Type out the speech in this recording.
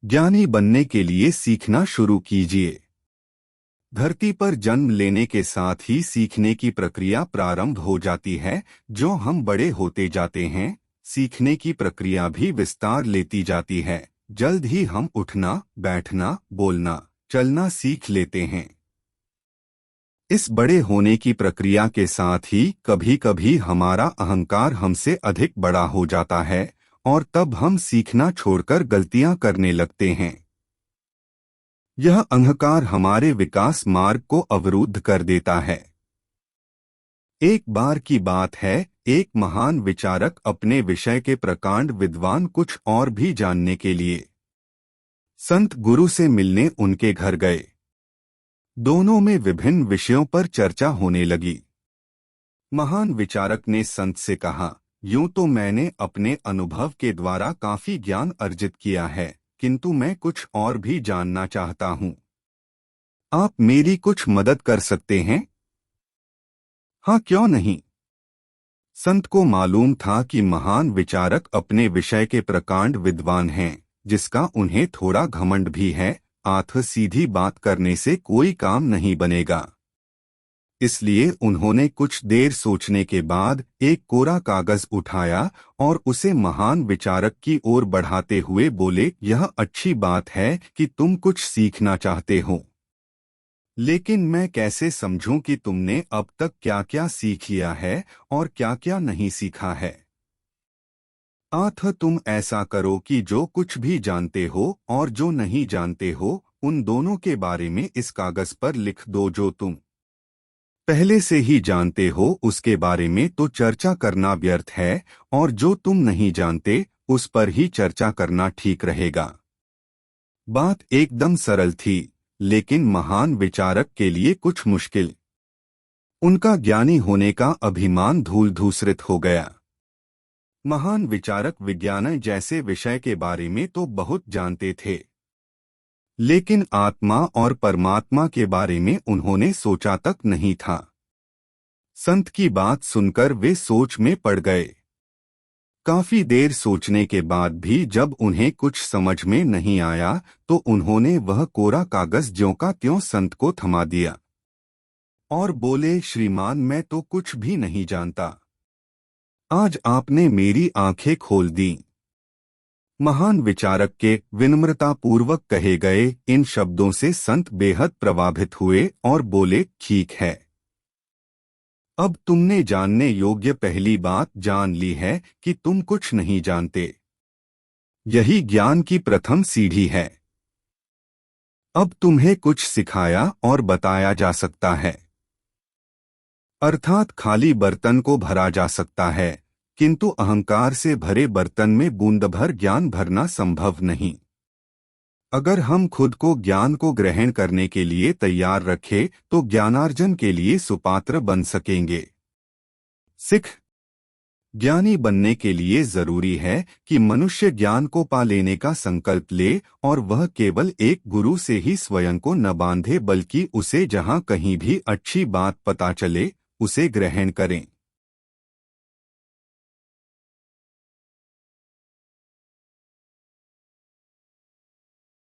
ज्ञानी बनने के लिए सीखना शुरू कीजिए। धरती पर जन्म लेने के साथ ही सीखने की प्रक्रिया प्रारंभ हो जाती है। जो हम बड़े होते जाते हैं, सीखने की प्रक्रिया भी विस्तार लेती जाती है। जल्द ही हम उठना, बैठना, बोलना, चलना सीख लेते हैं। इस बड़े होने की प्रक्रिया के साथ ही कभी कभी हमारा अहंकार हमसे अधिक बड़ा हो जाता है और तब हम सीखना छोड़कर गलतियां करने लगते हैं। यह अहंकार हमारे विकास मार्ग को अवरुद्ध कर देता है। एक बार की बात है, एक महान विचारक अपने विषय के प्रकांड विद्वान कुछ और भी जानने के लिए संत गुरु से मिलने उनके घर गए। दोनों में विभिन्न विषयों पर चर्चा होने लगी। महान विचारक ने संत से कहा, यूं तो मैंने अपने अनुभव के द्वारा काफी ज्ञान अर्जित किया है, किंतु मैं कुछ और भी जानना चाहता हूं। आप मेरी कुछ मदद कर सकते हैं? हाँ, क्यों नहीं। संत को मालूम था कि महान विचारक अपने विषय के प्रकांड विद्वान हैं, जिसका उन्हें थोड़ा घमंड भी है। आठ सीधी बात करने से कोई काम नहीं बनेगा। इसलिए उन्होंने कुछ देर सोचने के बाद एक कोरा कागज उठाया और उसे महान विचारक की ओर बढ़ाते हुए बोले, यह अच्छी बात है कि तुम कुछ सीखना चाहते हो, लेकिन मैं कैसे समझूं कि तुमने अब तक क्या क्या सीख लिया है और क्या क्या नहीं सीखा है। आठ तुम ऐसा करो कि जो कुछ भी जानते हो और जो नहीं जानते हो, उन दोनों के बारे में इस कागज पर लिख दो। जो तुम पहले से ही जानते हो उसके बारे में तो चर्चा करना व्यर्थ है, और जो तुम नहीं जानते उस पर ही चर्चा करना ठीक रहेगा। बात एकदम सरल थी, लेकिन महान विचारक के लिए कुछ मुश्किल। उनका ज्ञानी होने का अभिमान धूल धूसरित हो गया। महान विचारक विज्ञान जैसे विषय के बारे में तो बहुत जानते थे, लेकिन आत्मा और परमात्मा के बारे में उन्होंने सोचा तक नहीं था। संत की बात सुनकर वे सोच में पड़ गए। काफी देर सोचने के बाद भी जब उन्हें कुछ समझ में नहीं आया तो उन्होंने वह कोरा कागज ज्यों का त्यों संत को थमा दिया और बोले, श्रीमान, मैं तो कुछ भी नहीं जानता। आज आपने मेरी आंखें खोल दी। महान विचारक के विनम्रतापूर्वक कहे गए इन शब्दों से संत बेहद प्रभावित हुए और बोले, ठीक है, अब तुमने जानने योग्य पहली बात जान ली है कि तुम कुछ नहीं जानते। यही ज्ञान की प्रथम सीढ़ी है। अब तुम्हें कुछ सिखाया और बताया जा सकता है। अर्थात खाली बर्तन को भरा जा सकता है, किंतु अहंकार से भरे बर्तन में बूंद भर ज्ञान भरना संभव नहीं। अगर हम खुद को ज्ञान को ग्रहण करने के लिए तैयार रखें तो ज्ञानार्जन के लिए सुपात्र बन सकेंगे। सिख ज्ञानी बनने के लिए जरूरी है कि मनुष्य ज्ञान को पा लेने का संकल्प ले और वह केवल एक गुरु से ही स्वयं को न बांधे, बल्कि उसे जहां कहीं भी अच्छी बात पता चले उसे ग्रहण करें।